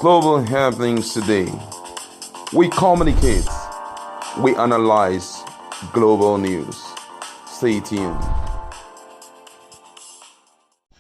global happenings today. We communicate, we analyze global news. Stay tuned.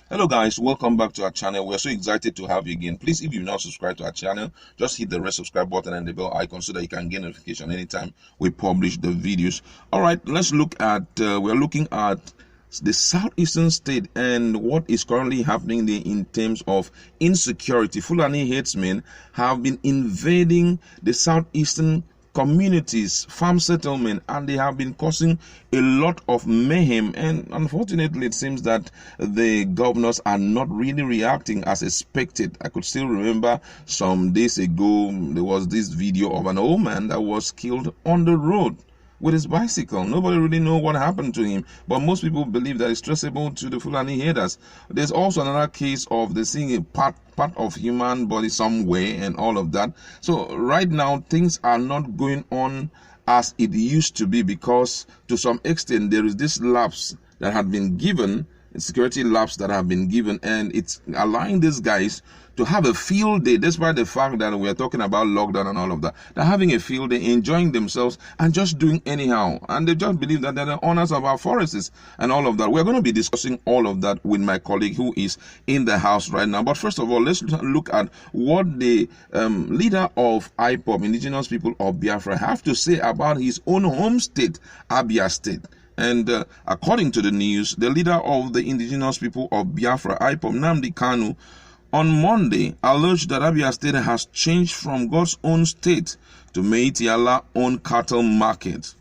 Hello guys, welcome back to our channel. We're so excited to have you again. Please, if you've not subscribed to our channel, just hit the red subscribe button and the bell icon so that you can get notification anytime we publish the videos. All right, let's look at we're looking at the southeastern state and what is currently happening there in terms of insecurity. Fulani herdsmen have been invading the southeastern communities, farm settlement, and they have been causing a lot of mayhem. And unfortunately, it seems that the governors are not really reacting as expected. I could still remember some days ago there was this video of an old man that was killed on the road with his bicycle. Nobody really know what happened to him, but most people believe that it's traceable to the Fulani herders. There's also another case of the seeing a part of human body somewhere and all of that. So right now things are not going on as it used to be, because to some extent there is this lapse that had been given, security lapse that have been given, and it's allowing these guys to have a field day, despite the fact that we're talking about lockdown and all of that. They're having a field day, enjoying themselves and just doing anyhow, and they just believe that they're the owners of our forests and all of that. We're going to be discussing all of that with my colleague who is in the house right now. But first of all, let's look at what the leader of IPOB, Indigenous People of Biafra, have to say about his own home state, Abia State. And according to the news, the leader of the Indigenous People of Biafra, IPOB, Nnamdi Kanu, on Monday alleged that Abia State has changed from God's own state to Miyetti Allah's own cattle market.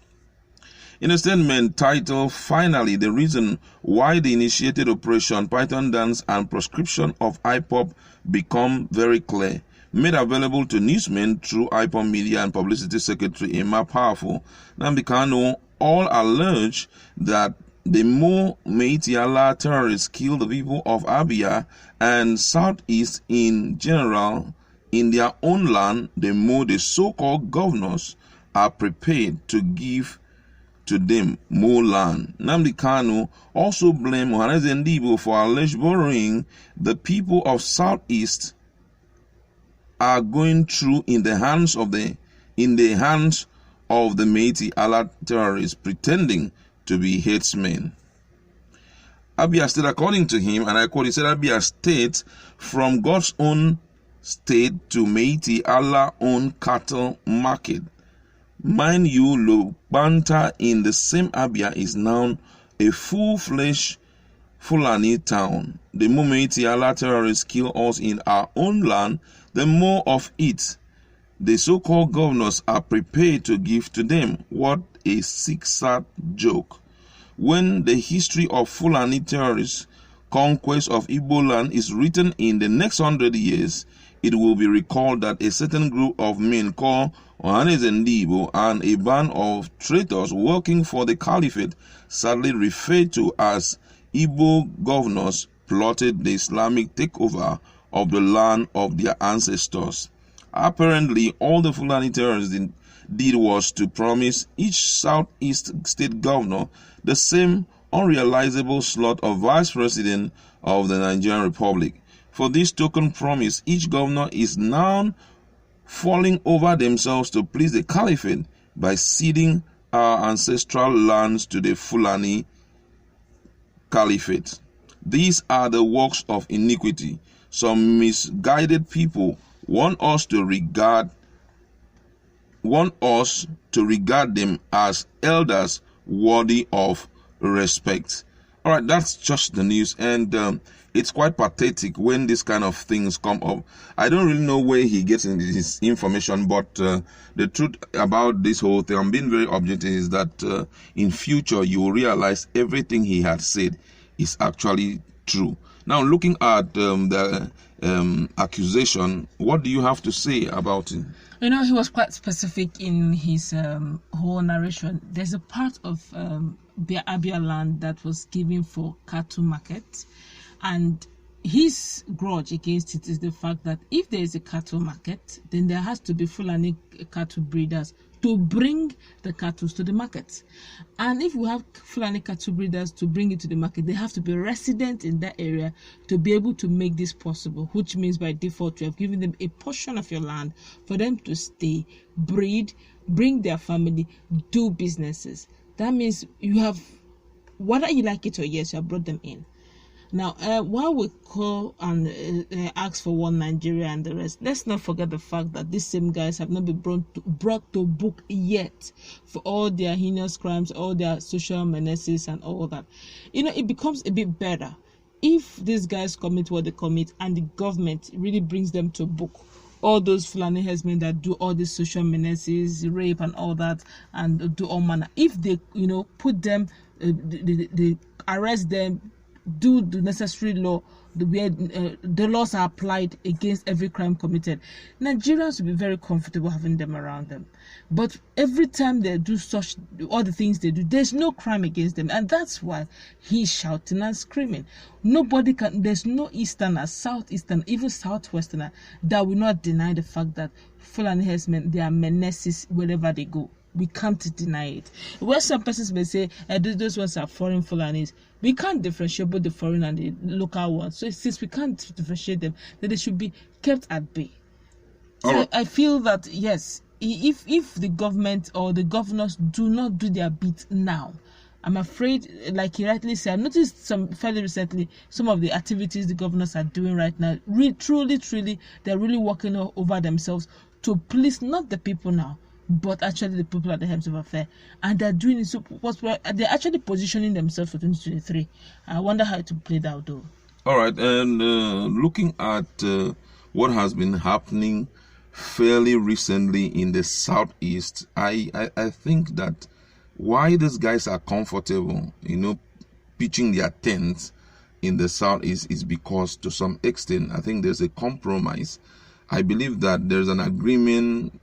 In a statement titled, "Finally, the reason why the initiated Operation Python Dance and proscription of IPOB become very clear," made available to newsmen through IPOB Media and Publicity Secretary Emma Powerful, Nnamdi Kanu all allege that the more Miyetti Allah terrorists kill the people of Abia and Southeast in general in their own land, the more the so-called governors are prepared to give to them more land. Nnamdi Kanu also blamed Mazi Nnamdi Kanu for alleged borrowing the people of Southeast are going through in the hands of the Miyetti Allah terrorists pretending to be herdsmen. Abia State, according to him, and I quote, he said, Abia State from God's own state to Miyetti Allah's own cattle market. Mind you, Lobanta in the same Abia is now a full-fledged Fulani town. The more Miyetti Allah terrorists kill us in our own land, the more of it the so-called governors are prepared to give to them. What a sick-sad joke. When the history of Fulani terrorists' conquest of Igbo land is written in the next 100 years, it will be recalled that a certain group of men called Mazi Nnamdi Kanu and a band of traitors working for the caliphate, sadly referred to as Igbo governors, plotted the Islamic takeover of the land of their ancestors. Apparently, all the Fulani terrorists did was to promise each Southeast state governor the same unrealizable slot of vice president of the Nigerian Republic. For this token promise, each governor is now falling over themselves to please the caliphate by ceding our ancestral lands to the Fulani caliphate. These are the works of iniquity. Some misguided people want us to regard them as elders worthy of respect. All right, that's just the news, and it's quite pathetic when this kind of things come up. I don't really know where he gets his information, but the truth about this whole thing, I'm being very objective, is that in future you will realize everything he had said is actually true. Now, looking at the accusation, what do you have to say about it? You know, he was quite specific in his whole narration. There's a part of Abia land that was given for cattle market, and his grudge against it is the fact that if there is a cattle market, then there has to be Fulani cattle breeders to bring the cattle to the market. And if we have Fulani cattle breeders to bring it to the market, they have to be resident in that area to be able to make this possible, which means by default you have given them a portion of your land for them to stay, breed, bring their family, do businesses. That means you have, whether you like it or yes, you have brought them in. Now, while we call and ask for one Nigeria and the rest, let's not forget the fact that these same guys have not been brought to book yet for all their heinous crimes, all their social menaces and all that. It becomes a bit better if these guys commit what they commit and the government really brings them to book. All those Fulani herdsmen that do all these social menaces, rape and all that, and do all manner. If they, put them, they arrest them, do the necessary law, the laws are applied against every crime committed, Nigerians will be very comfortable having them around them. But every time they do all the things they do, there's no crime against them, and that's why he's shouting and screaming. There's no Easterner, Southeasterner, even Southwesterner that will not deny the fact that Fulani herdsmen, they are menaces wherever they go. We can't deny it. Where some persons may say those ones are foreign Fulanis, we can't differentiate both the foreign and the local ones. So since we can't differentiate them, then they should be kept at bay. So I feel that yes, if the government or the governors do not do their bit now, I'm afraid, like he rightly said, I've noticed fairly recently some of the activities the governors are doing right now. Truly, they're really working over themselves to please not the people now, but actually the people at the helms of affair, and they're doing it. So they're actually positioning themselves for 2023. I wonder how it will play out, though. All right, and looking at what has been happening fairly recently in the southeast, I think that why these guys are comfortable, pitching their tents in the southeast is because, to some extent, I think there's a compromise. I believe that there's an agreement,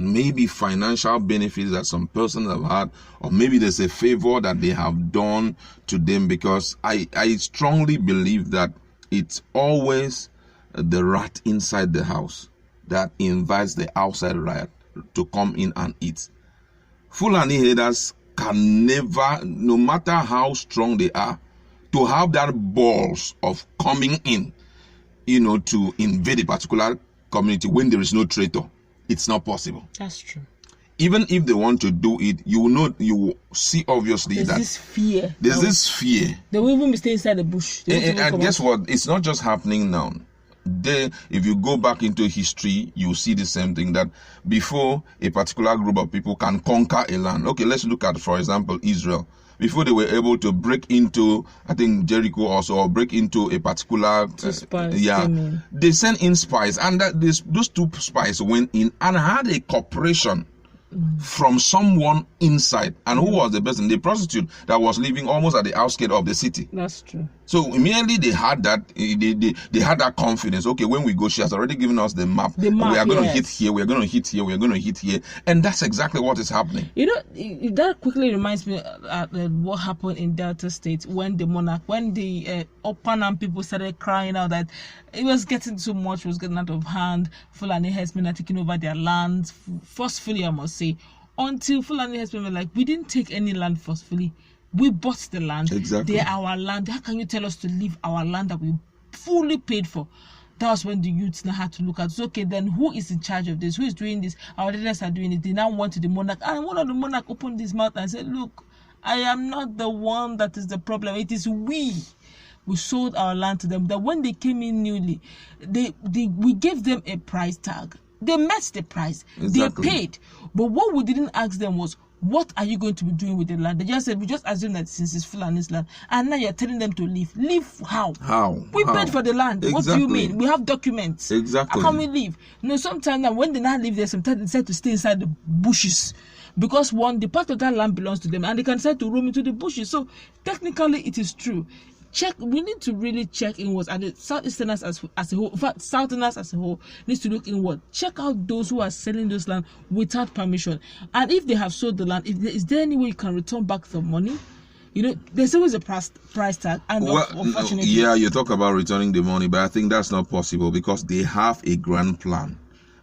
maybe financial benefits that some persons have had, or maybe there's a favor that they have done to them, because I strongly believe that it's always the rat inside the house that invites the outside rat to come in and eat. Fulani herders can never, no matter how strong they are, to have that balls of coming in, to invade a particular community when there is no traitor. It's not possible. That's true. Even if they want to do it, you will see obviously there's that this fear. There's this fear. They will even stay inside the bush. And guess what? It's not just happening now. If you go back into history, you see the same thing, that before a particular group of people can conquer a land. Okay, let's look at, for example, Israel. Before they were able to break into, I think, Jericho also, or break into a particular, they sent in spies, and those two spies went in and had a cooperation from someone inside. And who was the person? The prostitute that was living almost at the outskirts of the city. That's true. So immediately they had that, they had that confidence. Okay, when we go, she has already given us the map. We are going to hit here, we are going to hit here, we are going to hit here. And that's exactly what is happening. That quickly reminds me of what happened in Delta State when the Opanam people started crying out that it was getting too much, it was getting out of hand. Fulani herdsmen are taking over their lands forcefully, I must say. Until Fulani herdsmen were like, we didn't take any land forcefully. We bought the land. Exactly. They're our land. How can you tell us to leave our land that we fully paid for? That was when the youths now had to look at, okay, then who is in charge of this? Who is doing this? Our leaders are doing it. They now went to the monarch. And one of the monarch opened his mouth and said, look, I am not the one that is the problem. It is we. We sold our land to them. That when they came in newly, we gave them a price tag. They met the price. Exactly. They paid. But what we didn't ask them was, what are you going to be doing with the land? They just said, we just assume that since it's Fulani's land, and now you're telling them to leave. Leave how? We paid for the land. Exactly. What do you mean? We have documents. Exactly. How can we leave? Sometimes now when they now leave there, sometimes they decide to stay inside the bushes. Because one, the part of that land belongs to them, and they can decide to roam into the bushes. So technically it is true. We need to really check inwards, and the Southeasterners as a whole, in fact, Southerners as a whole, needs to look inward. Check out those who are selling those land without permission. And if they have sold the land, is there any way you can return back the money? There's always a price tag. And unfortunately, you talk about returning the money, but I think that's not possible because they have a grand plan.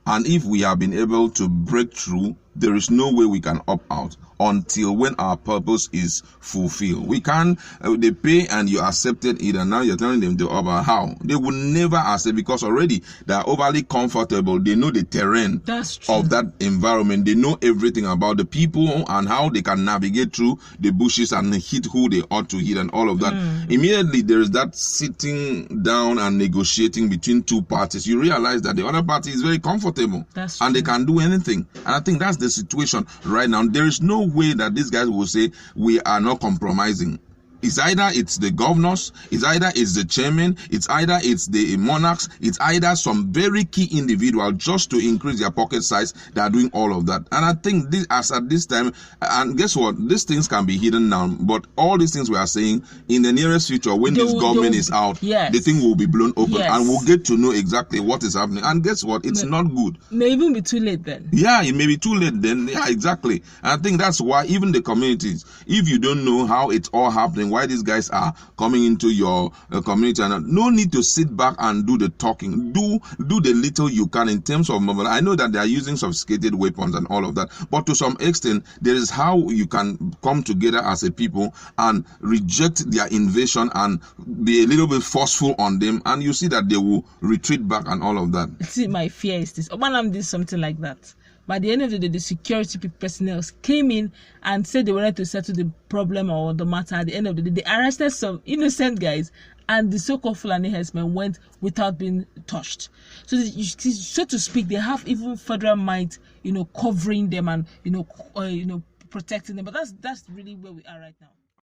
And if we have been able to break through there is no way we can opt out until when our purpose is fulfilled. We can't, they pay and you accepted it, and now you're telling them to opt out. How? They will never accept, because already they are overly comfortable. They know the terrain of that environment. They know everything about the people and how they can navigate through the bushes and hit who they ought to hit and all of that. Immediately there is that sitting down and negotiating between two parties. You realize that the other party is very comfortable and they can do anything. And I think that's the situation right now. There is no way that these guys will say we are not compromising. It's either it's the governors, it's either it's the chairman, it's either it's the monarchs, it's either some very key individual just to increase their pocket size that are doing all of that. And I think this, as at this time, and guess what? These things can be hidden now, but all these things we are saying, in the nearest future, when this government is out, the thing will be blown open and we'll get to know exactly what is happening. And guess what? It's not good. May even be too late then. Yeah, it may be too late then. Yeah, exactly. And I think that's why even the communities, if you don't know how it's all happening, why these guys are coming into your community, and no need to sit back and do the talking. Do the little you can in terms of mobile. I know that they are using sophisticated weapons and all of that, but to some extent, there is how you can come together as a people and reject their invasion and be a little bit forceful on them, and you see that they will retreat back and all of that. See, my fear is this. Obanam did something like that. By the end of the day, the security personnel came in and said they wanted to settle the problem or the matter. At the end of the day, they arrested some innocent guys, and the so-called Fulani herdsmen went without being touched. So to speak, they have even federal might, covering them and protecting them. But that's really where we are right now.